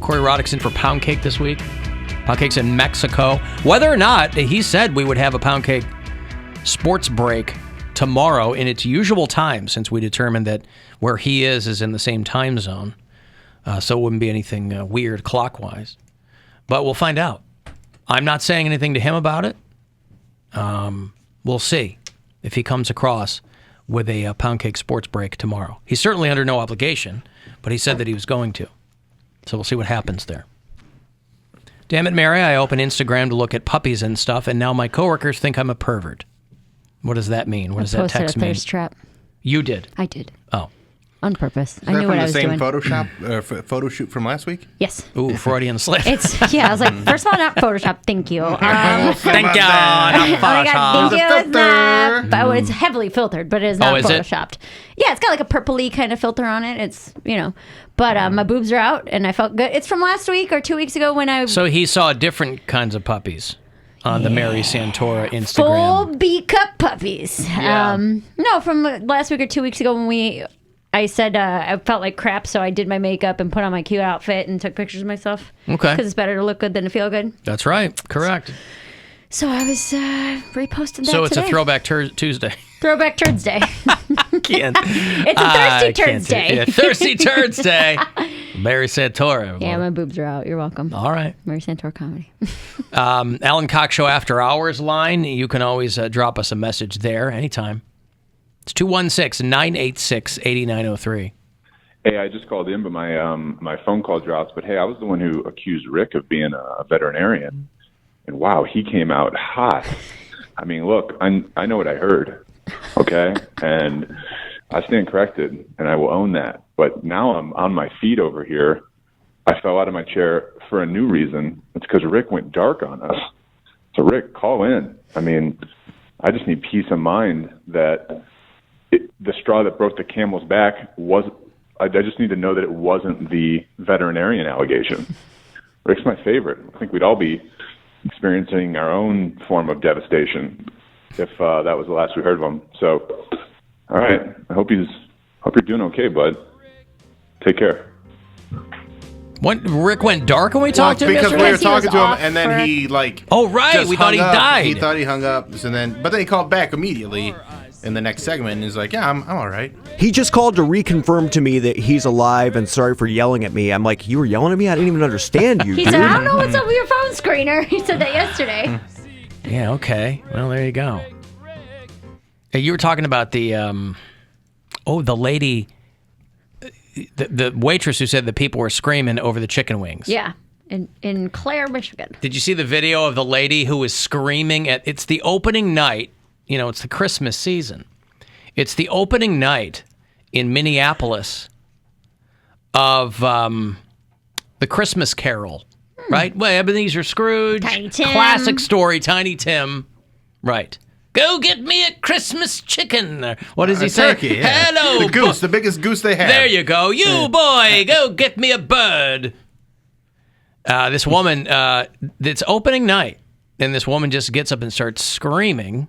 Corey Roddick's in for Poundcake this week. Poundcake's in Mexico. Whether or not, he said we would have a Poundcake sports break tomorrow in its usual time, since we determined that where he is in the same time zone. So it wouldn't be anything weird clockwise. But we'll find out. I'm not saying anything to him about it. We'll see if he comes across with a Poundcake sports break tomorrow. He's certainly under no obligation, but he said that he was going to. So we'll see what happens there. Damn it, Mary, I open Instagram to look at puppies and stuff, and now my coworkers think I'm a pervert. What does that mean? What does that text mean? I posted a thirst trap. You did? I did. Oh. On purpose. I knew what I was doing. Is that from the same photo shoot from last week? Yes. Ooh, Freudian slip. I was like, first of all, not Photoshop. Thank you. Thank you. Not Photoshop. Thank you. It's not, but it's heavily filtered, but it is not Photoshopped. Yeah, it's got like a purpley kind of filter on it. It's, but my boobs are out and I felt good. It's from last week or 2 weeks ago when I... So he saw different kinds of puppies on the Mary Santora Instagram. Full B-cup puppies. Yeah. No, from last week or 2 weeks ago when I said I felt like crap, so I did my makeup and put on my cute outfit and took pictures of myself. Okay. Because it's better to look good than to feel good. That's right. Correct. So I was reposting that So it's today. a Throwback Tuesday. Throwback Turds Day. Can't. It's a Thirsty Turds Day. Yeah, Thirsty Turds Day. Mary Santora. Yeah, my boobs are out. You're welcome. All right. Mary Santora Comedy. Alan Cox Show After Hours line. You can always drop us a message there anytime. It's 216-986-8903. Hey, I just called in, but my phone call drops. But hey, I was the one who accused Rick of being a veterinarian, and wow, he came out hot. I mean, look, I know what I heard, okay, and I stand corrected, and I will own that. But now I'm on my feet over here. I fell out of my chair for a new reason. It's because Rick went dark on us. So Rick, call in. I mean, I just need peace of mind that the straw that broke the camel's back was. I just need to know that it wasn't the veterinarian allegation. Rick's my favorite. I think we'd all be experiencing our own form of devastation if that was the last we heard of him. So, all right. I hope you're doing okay, bud. Take care. What? Rick went dark when we talked to him because yesterday? we were talking to him, and then he Oh, right. We thought he died. He thought he hung up, but then he called back immediately in the next segment, and he's like, "Yeah, I'm all right." He just called to reconfirm to me that he's alive and sorry for yelling at me. I'm like, you were yelling at me? I didn't even understand you, He dude. said, I don't know what's up with your phone screener. He said that yesterday. Yeah, okay. Well, there you go. Hey, you were talking about the lady, the waitress who said that people were screaming over the chicken wings. Yeah, in Clare, Michigan. Did you see the video of the lady who was screaming it's the opening night, it's the Christmas season. It's the opening night in Minneapolis of the Christmas Carol, right? Well, Ebenezer Scrooge, Tiny Tim. Classic story, Tiny Tim, right. Go get me a Christmas chicken. What does he say? Turkey, yeah. Hello, the goose, the biggest goose they have. There you go. You boy, go get me a bird. This woman, it's opening night, and this woman just gets up and starts screaming.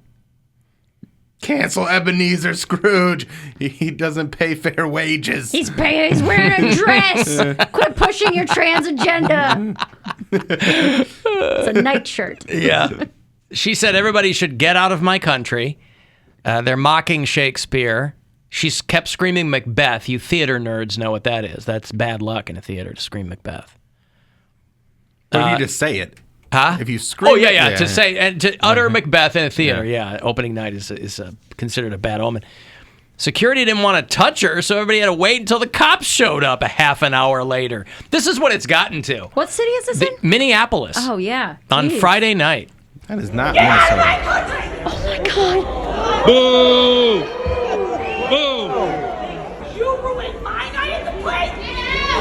Cancel Ebenezer Scrooge. He doesn't pay fair wages. He's wearing a dress. Quit pushing your trans agenda. It's a nightshirt. Yeah. She said everybody should get out of my country. They're mocking Shakespeare. She's kept screaming Macbeth. You theater nerds know what that is. That's bad luck in a theater to scream Macbeth. Or you just say it. Huh? If you scream yeah. To say and to utter Macbeth in a theater, opening night is considered a bad omen. Security didn't want to touch her, so everybody had to wait until the cops showed up a half an hour later. This is what it's gotten to. What city is this in? Minneapolis. Oh, yeah. On Friday night. That is not Minnesota. Oh, my God. Boo! Boo! You ruined my night at the play!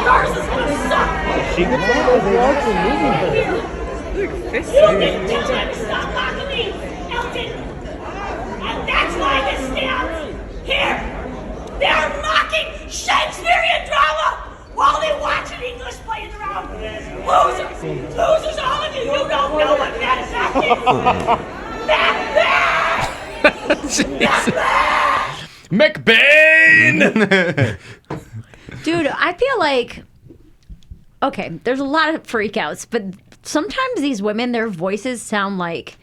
Yours is gonna suck! You didn't tell them to stop mocking me, Elton! And that's why this stands here! They're mocking Shakespearean drama while they watch an English play in the round! Losers! Losers, all of you! You don't know what that is! McBain! Dude, I feel like okay, there's a lot of freakouts, but sometimes these women, their voices sound like,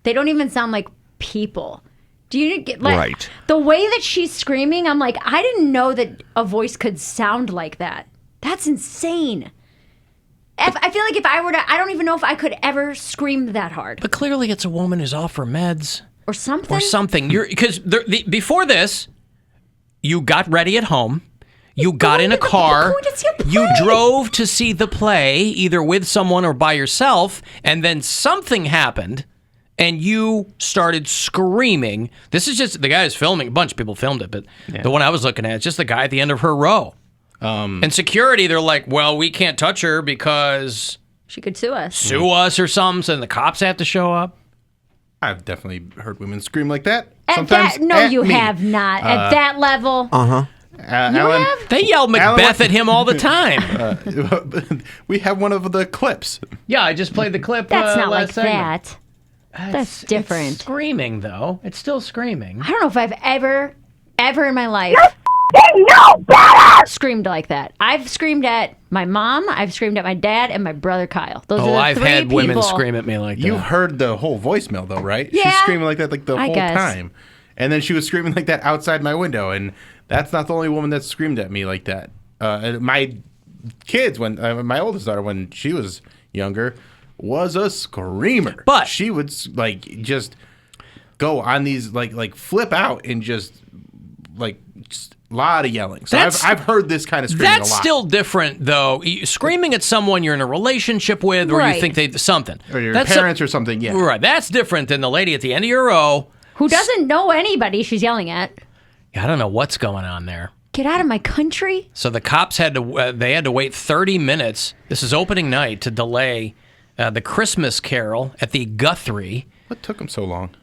they don't even sound like people. Do you get like right. The way that she's screaming? I'm like, I didn't know that a voice could sound like that. That's insane. I feel like if I were to, I don't even know if I could ever scream that hard. But clearly it's a woman who's off her meds. Or something? Or something. Because before this, you got ready at home. You got in a car. You drove to see the play, either with someone or by yourself, and then something happened, and you started screaming. This is just the guy who's filming. A bunch of people filmed it, but the one I was looking at is just the guy at the end of her row. And security, they're like, well, we can't touch her because she could sue us. Sue us or something, so then the cops have to show up. I've definitely heard women scream like that. At that, no, you have not. At that level. Alan, they yell Macbeth at him all the time. We have one of the clips. Yeah, I just played the clip. That's not like segment. that. That's different. It's screaming, though. It's still screaming. I don't know if I've ever in my life screamed like that. I've screamed at my mom, I've screamed at my dad, and my brother Kyle. Those are the I've three had women people. scream at me like that. You heard the whole voicemail, though, right? Yeah. She's screaming like that the whole guess. time. And then she was screaming like that outside my window, and that's not the only woman that screamed at me like that. My kids, when my oldest daughter, when she was younger, was a screamer. But she would just go on these flip out and just a lot of yelling. So I've heard this kind of screaming a lot. That's still different, though. Screaming at someone you're in a relationship with, or you think they something, or your parents or something. Yeah, right. That's different than the lady at the end of your row who doesn't know anybody she's yelling at. I don't know what's going on there. Get out of my country. So the cops had to wait 30 minutes. This is opening night to delay the Christmas Carol at the Guthrie. What took them so long?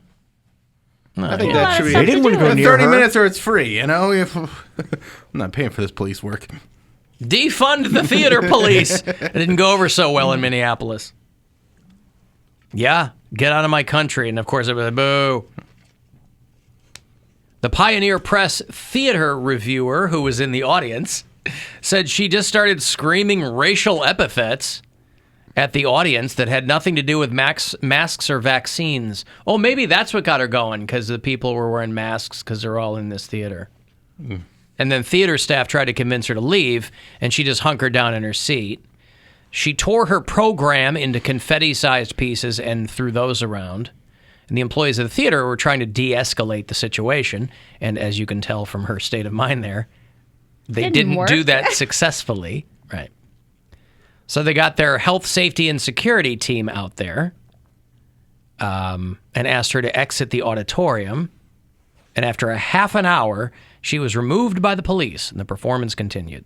I think that should be. They didn't want to go near 30 her. minutes or it's free. You know, I'm not paying for this police work. Defund the theater police. It didn't go over so well in Minneapolis. Yeah, get out of my country. And of course, it was boo. The Pioneer Press theater reviewer, who was in the audience, said she just started screaming racial epithets at the audience that had nothing to do with masks or vaccines. Oh, maybe that's what got her going, because the people were wearing masks because they're all in this theater. Mm. And then theater staff tried to convince her to leave, and she just hunkered down in her seat. She tore her program into confetti-sized pieces and threw those around. And the employees of the theater were trying to de-escalate the situation. And as you can tell from her state of mind there, they didn't do that successfully. Right. So they got their health, safety, and security team out there and asked her to exit the auditorium. And after a half an hour, she was removed by the police, and the performance continued.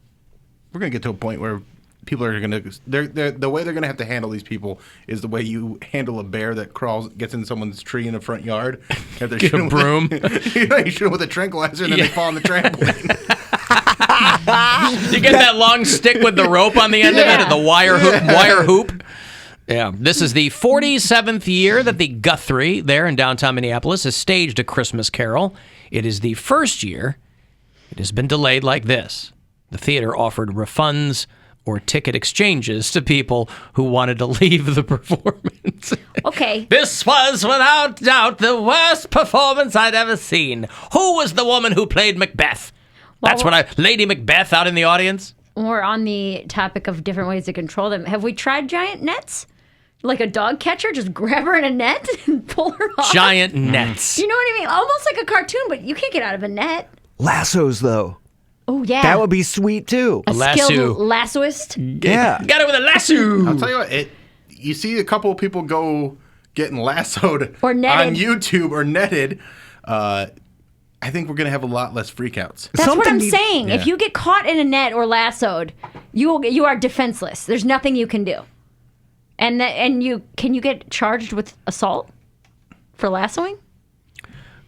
We're going to get to a point where people are going to... the way they're going to have to handle these people is the way you handle a bear that gets in someone's tree in the front yard. Get a broom. You shoot them with a tranquilizer, and then they fall on the trampoline. You get that long stick with the rope on the end of it, and the wire hoop. Yeah. This is the 47th year that the Guthrie there in downtown Minneapolis has staged A Christmas Carol. It is the first year it has been delayed like this. The theater offered refunds or ticket exchanges to people who wanted to leave the performance. Okay. This was, without doubt, the worst performance I'd ever seen. Who was the woman who played Macbeth? That's what Lady Macbeth out in the audience. We're on the topic of different ways to control them. Have we tried giant nets? Like a dog catcher, just grab her in a net and pull her off? Giant nets. You know what I mean? Almost like a cartoon, but you can't get out of a net. Lassos, though. Oh, yeah. That would be sweet, too. A skilled lassoist. Yeah. Got it with a lasso. I'll tell you what, you see a couple of people go getting lassoed or netted on YouTube or netted. I think we're going to have a lot less freakouts. That's what I'm saying. Yeah. If you get caught in a net or lassoed, you are defenseless. There's nothing you can do. And can you get charged with assault for lassoing?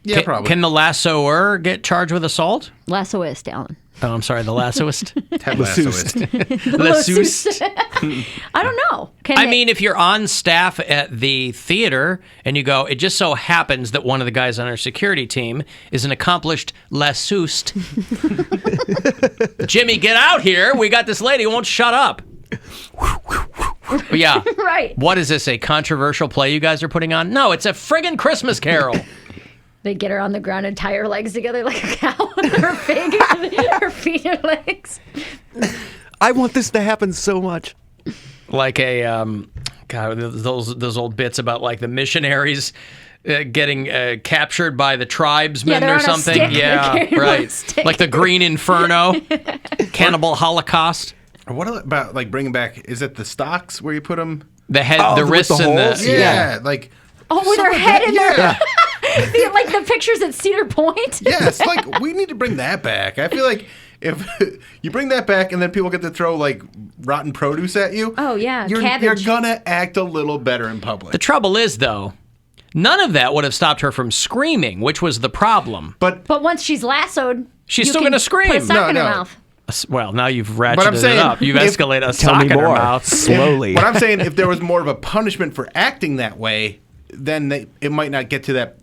Yeah, probably. Can the lassoer get charged with assault? Lassoist, Alan. Oh, I'm sorry, the lassoist? Lassoist. I don't know. I mean, if you're on staff at the theater and you go, it just so happens that one of the guys on our security team is an accomplished lassoist. Jimmy, get out here. We got this lady who won't shut up. Yeah. Right. What is this, a controversial play you guys are putting on? No, it's a friggin' Christmas Carol. They get her on the ground and tie her legs together like a cow with her feet and legs. I want this to happen so much. Like a, God, those old bits about like the missionaries getting captured by the tribesmen they're or on a something. stick. Yeah, They're on a right. stick. Like the Green Inferno, Cannibal Holocaust. What about like bringing back? Is it the stocks where you put them? The head, the with wrists, the and the holes? Yeah, like. Oh, with her some of head that- in there. yeah. Like the pictures at Cedar Point. Yes, like we need to bring that back. I feel like if you bring that back and then people get to throw like rotten produce at you, Oh, yeah, you're cabbage. gonna act a little better in public. The trouble is, though, none of that would have stopped her from screaming, which was the problem. But once she's lassoed, She's you still can gonna scream. Put a sock in her No. mouth. Well, now you've I'm ratcheted saying, it up. You've if- escalated a Tell sock me in her more. mouth. Slowly. what I'm saying, if there was more of a punishment for acting that way, then it might not get to that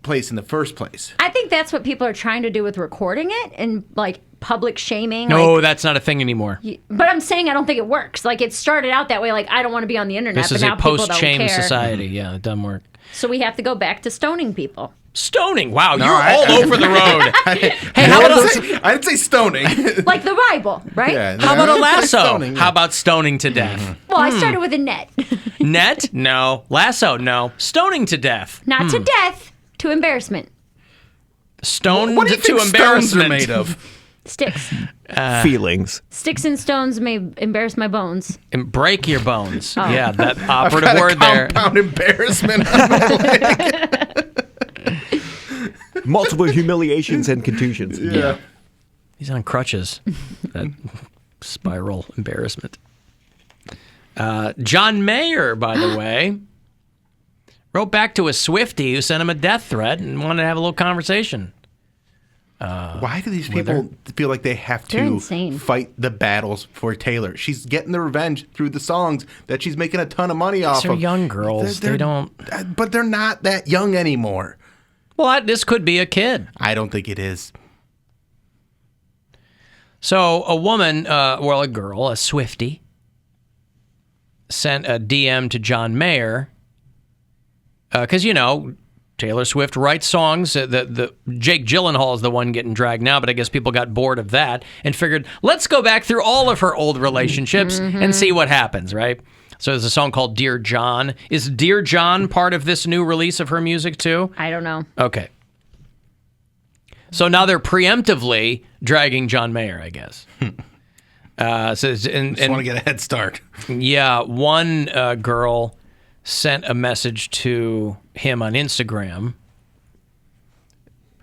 place in the first place. I think that's what people are trying to do with recording it and like public shaming. No, like, that's not a thing anymore. but I'm saying I don't think it works. Like it started out that way. Like I don't want to be on the internet. This but is now a people don't post-shame care. society. Yeah, it doesn't work. So we have to go back to stoning people. Stoning. Wow, you're I- all over the road. Hey, how about I didn't say stoning. Like the Bible, right? Yeah, how about a I didn't say lasso? stoning, yeah. How about stoning to death? Well, I started with a net. Net? No. Lasso? No. Stoning to death. Not to death, to embarrassment. Stoned What do you to think stones are embarrassment. made of? Sticks. Feelings. Sticks and stones may embarrass my bones. And break your bones. Oh. Yeah, that operative Got a word there. compound embarrassment. On my leg. Multiple humiliations and contusions. Yeah. He's on crutches. That spiral embarrassment. John Mayer, by the way, wrote back to a Swifty who sent him a death threat and wanted to have a little conversation. Why do these people feel like they have They're to insane. fight the battles for Taylor? She's getting the revenge through the songs that she's making a ton of money off They're of. young girls. They don't. But they're not that young anymore. Well, this could be a kid. I don't think it is. So a woman, well, a girl, a Swifty, sent a DM to John Mayer because, you know, Taylor Swift writes songs. The Jake Gyllenhaal is the one getting dragged now, but I guess people got bored of that and figured, let's go back through all of her old relationships and see what happens, right? So there's a song called Dear John. Is Dear John part of this new release of her music too? I don't know. Okay. So now they're preemptively dragging John Mayer, I guess. Just want to get a head start. Yeah, one girl sent a message to him on Instagram.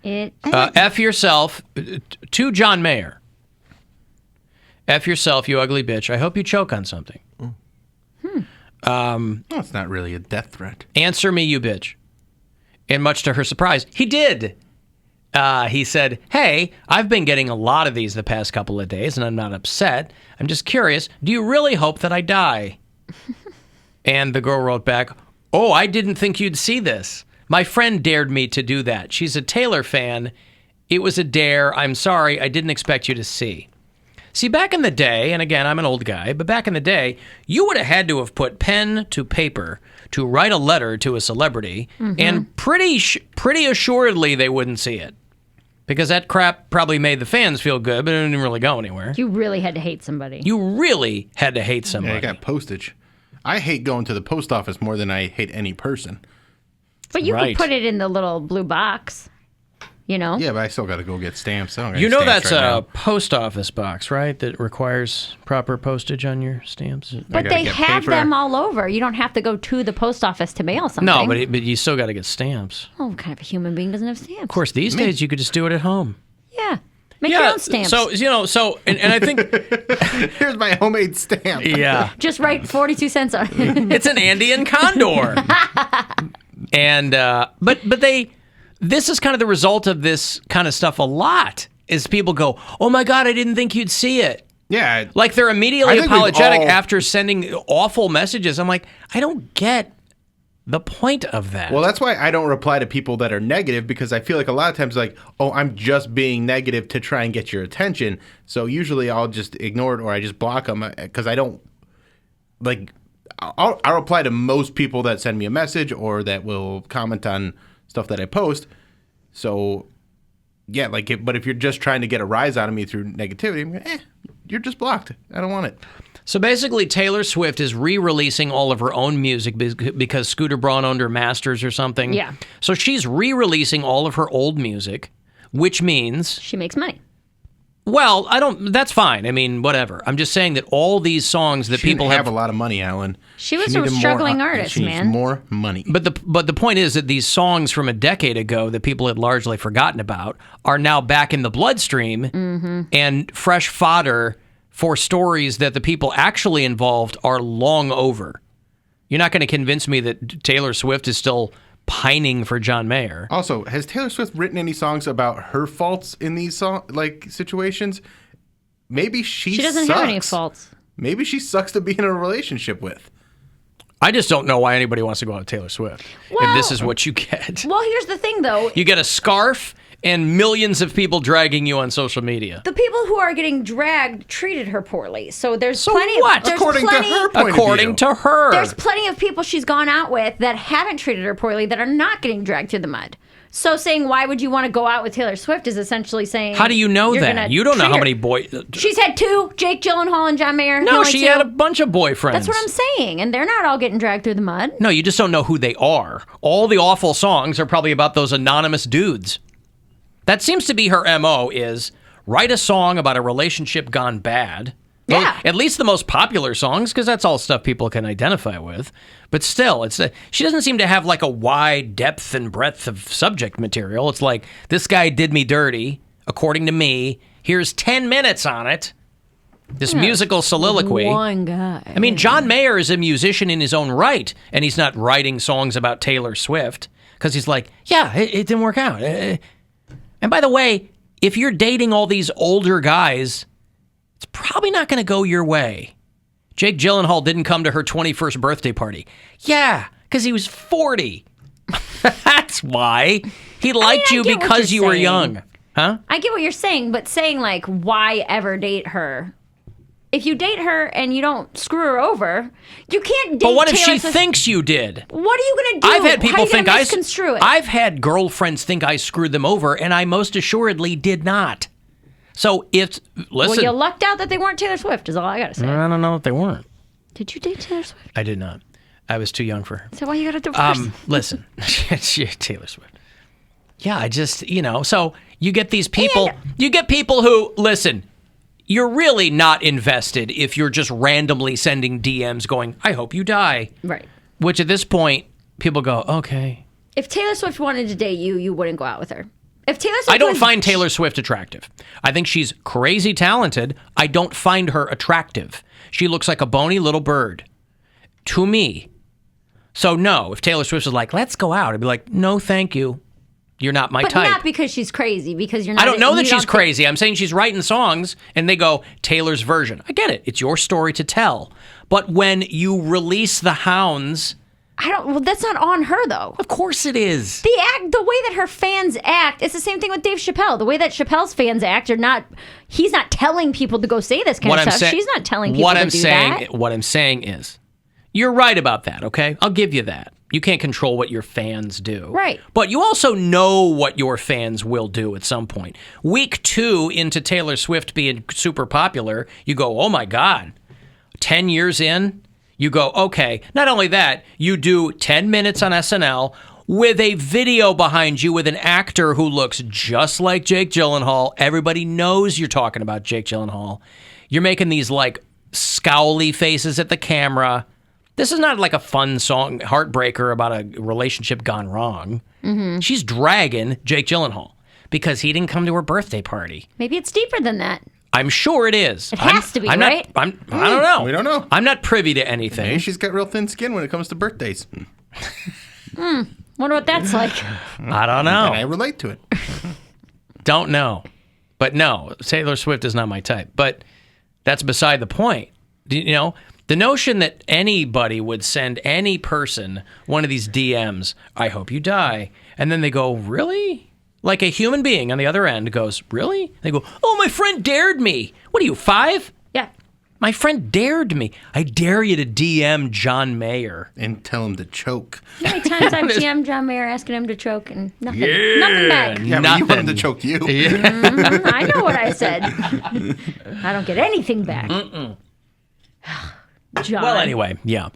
F yourself, to John Mayer. F yourself, you ugly bitch. I hope you choke on something. No, it's not really a death threat. Answer me, you bitch. And much to her surprise, he did. He said, hey, I've been getting a lot of these the past couple of days, and I'm not upset. I'm just curious, do you really hope that I die? And the girl wrote back, oh, I didn't think you'd see this. My friend dared me to do that. She's a Taylor fan. It was a dare. I'm sorry. I didn't expect you to see. See, back in the day, and again, I'm an old guy, but back in the day, you would have had to have put pen to paper to write a letter to a celebrity, and pretty assuredly they wouldn't see it. Because that crap probably made the fans feel good, but it didn't really go anywhere. You really had to hate somebody. You really had to hate Yeah, somebody. I got postage. I hate going to the post office more than I hate any person. But you Right. could put it in the little blue box, you know? Yeah, but I still got to go get stamps. I don't got You any know stamps that's right a now. post office box, right? That requires proper postage on your stamps. But gotta they get have paper. them all over. You don't have to go to the post office to mail something. No, but you still got to get stamps. Oh, what kind of a human being doesn't have stamps? Of course, these days you could just do it at home. Yeah. Make your own stamps. So and I think Here's my homemade stamp. yeah, Just write 42 cents on it. it's an Andean condor. And but this is kind of the result of this kind of stuff a lot. Is people go, oh my God, I didn't think you'd see it. Yeah. Like they're immediately I think we've apologetic all- after sending awful messages. I'm like, I don't get the point of that. Well, that's why I don't reply to people that are negative, because I feel like a lot of times like, oh, I'm just being negative to try and get your attention. So usually I'll just ignore it or I just block them because I don't like, I'll reply to most people that send me a message or that will comment on stuff that I post. So, yeah, but if you're just trying to get a rise out of me through negativity, you're just blocked. I don't want it. So basically, Taylor Swift is re-releasing all of her own music because Scooter Braun owned her masters or something. Yeah. So she's re-releasing all of her old music, which means... She makes money. Well, that's fine. I mean, whatever. I'm just saying that all these songs that people have a lot of money, Alan. She was a struggling artist, she needs more money. But the point is that these songs from a decade ago that people had largely forgotten about are now back in the bloodstream and fresh fodder for stories that the people actually involved are long over. You're not going to convince me that Taylor Swift is still pining for John Mayer. Also, has Taylor Swift written any songs about her faults in these situations? Maybe she doesn't sucks. have any faults. Maybe she sucks to be in a relationship with. I just don't know why anybody wants to go out with Taylor Swift. Well, if this is what you get. Well, here's the thing, though. You get a scarf and millions of people dragging you on social media. The people who are getting dragged treated her poorly. So there's plenty what? of... According to her point According of view. to her. There's plenty of people she's gone out with that haven't treated her poorly that are not getting dragged through the mud. So saying, why would you want to go out with Taylor Swift is essentially saying... How do you know that? You don't know how many boys... She's had 2, Jake Gyllenhaal and John Mayer. No, she had a bunch of boyfriends. That's what I'm saying. And they're not all getting dragged through the mud. No, you just don't know who they are. All the awful songs are probably about those anonymous dudes. That seems to be her MO, is write a song about a relationship gone bad. Yeah. At least the most popular songs, because that's all stuff people can identify with. But still, she doesn't seem to have like a wide depth and breadth of subject material. It's like, this guy did me dirty, according to me. Here's 10 minutes on it. This musical soliloquy. One guy. I mean, John Mayer is a musician in his own right, and he's not writing songs about Taylor Swift, because he's like, yeah, it didn't work out. And by the way, if you're dating all these older guys, it's probably not going to go your way. Jake Gyllenhaal didn't come to her 21st birthday party. Yeah, because he was 40. That's why. He liked you because you were young. Huh? I get what you're saying, but saying, like, why ever date her? If you date her and you don't screw her over, you can't date But what if Taylor she thinks you did? What are you going to do? I've had people think misconstrue it? I've had girlfriends think I screwed them over, and I most assuredly did not. So listen. Well, you lucked out that they weren't Taylor Swift, is all I got to say. I don't know if they weren't. Did you date Taylor Swift? I did not. I was too young for her. So why you got a divorce? Listen, Taylor Swift. Yeah, I just, so you get these people, who, listen, you're really not invested if you're just randomly sending DMs going, I hope you die. Right. Which at this point, people go, okay. If Taylor Swift wanted to date you, you wouldn't go out with her. If Taylor Swift I don't find Taylor Swift attractive. I think she's crazy talented. I don't find her attractive. She looks like a bony little bird. To me. So no, if Taylor Swift was like, let's go out, I'd be like, no, thank you. You're not my type. But not because she's crazy, because you're not... I don't know that she's crazy. I'm saying she's writing songs, and they go, Taylor's version. I get it. It's your story to tell. But when you release the hounds... Well, that's not on her, though. Of course it is. The way that her fans act, it's the same thing with Dave Chappelle. The way that Chappelle's fans act are not... He's not telling people to go say this kind of stuff. She's not telling people to do that. What I'm saying is, you're right about that, okay? I'll give you that. You can't control what your fans do. Right. But you also know what your fans will do at some point. Week 2 into Taylor Swift being super popular, you go, oh my God. 10 years in, you go, okay. Not only that, you do 10 minutes on SNL with a video behind you with an actor who looks just like Jake Gyllenhaal. Everybody knows you're talking about Jake Gyllenhaal. You're making these like scowly faces at the camera. This is not like a fun song, heartbreaker about a relationship gone wrong. Mm-hmm. She's dragging Jake Gyllenhaal because he didn't come to her birthday party. Maybe it's deeper than that. I'm sure it is. It has to be, right? I don't know. We don't know. I'm not privy to anything. Maybe she's got real thin skin when it comes to birthdays. Wonder what that's like. I don't know. And I relate to it. Don't know. But no, Taylor Swift is not my type. But that's beside the point. The notion that anybody would send any person one of these DMs, I hope you die, and then they go, really? Like a human being on the other end goes, really? They go, oh, my friend dared me. What are you, 5? Yeah. My friend dared me. I dare you to DM John Mayer. And tell him to choke. How many times I've DM'd John Mayer asking him to choke and nothing. Nothing back. Yeah, but you want him to choke you. I know what I said. I don't get anything back. John. Well, anyway, yeah.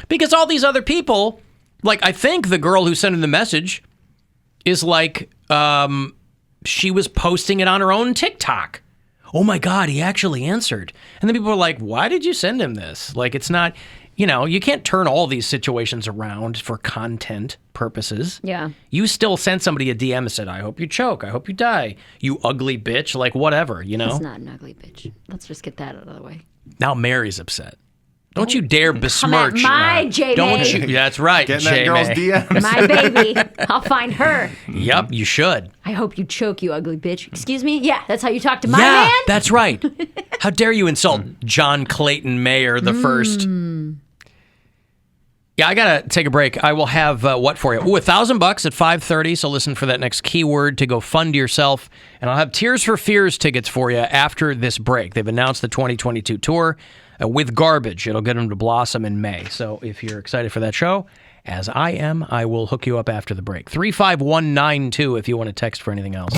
Because all these other people, like, I think the girl who sent him the message is like, she was posting it on her own TikTok. Oh my God, he actually answered. And then people were like, why did you send him this? Like, it's not, you can't turn all these situations around for content purposes. Yeah. You still sent somebody a DM and said, I hope you choke. I hope you die. You ugly bitch. Like, whatever, It's not an ugly bitch. Let's just get that out of the way. Now Mary's upset. Don't you dare besmirch. My J-May. Don't you? That's right, Getting that girl's DMs. My baby. I'll find her. Yep, you should. I hope you choke, you ugly bitch. Excuse me? Yeah, that's how you talk to my yeah, man? that's right. How dare you insult John Clayton Mayer the first? Yeah, I got to take a break. I will have what for you? Ooh, $1,000 at 5:30, so listen for that next keyword to go fund yourself. And I'll have Tears for Fears tickets for you after this break. They've announced the 2022 tour. With Garbage. It'll get them to blossom in May. So if you're excited for that show, as I am, I will hook you up after the break. 35192 if you want to text for anything else.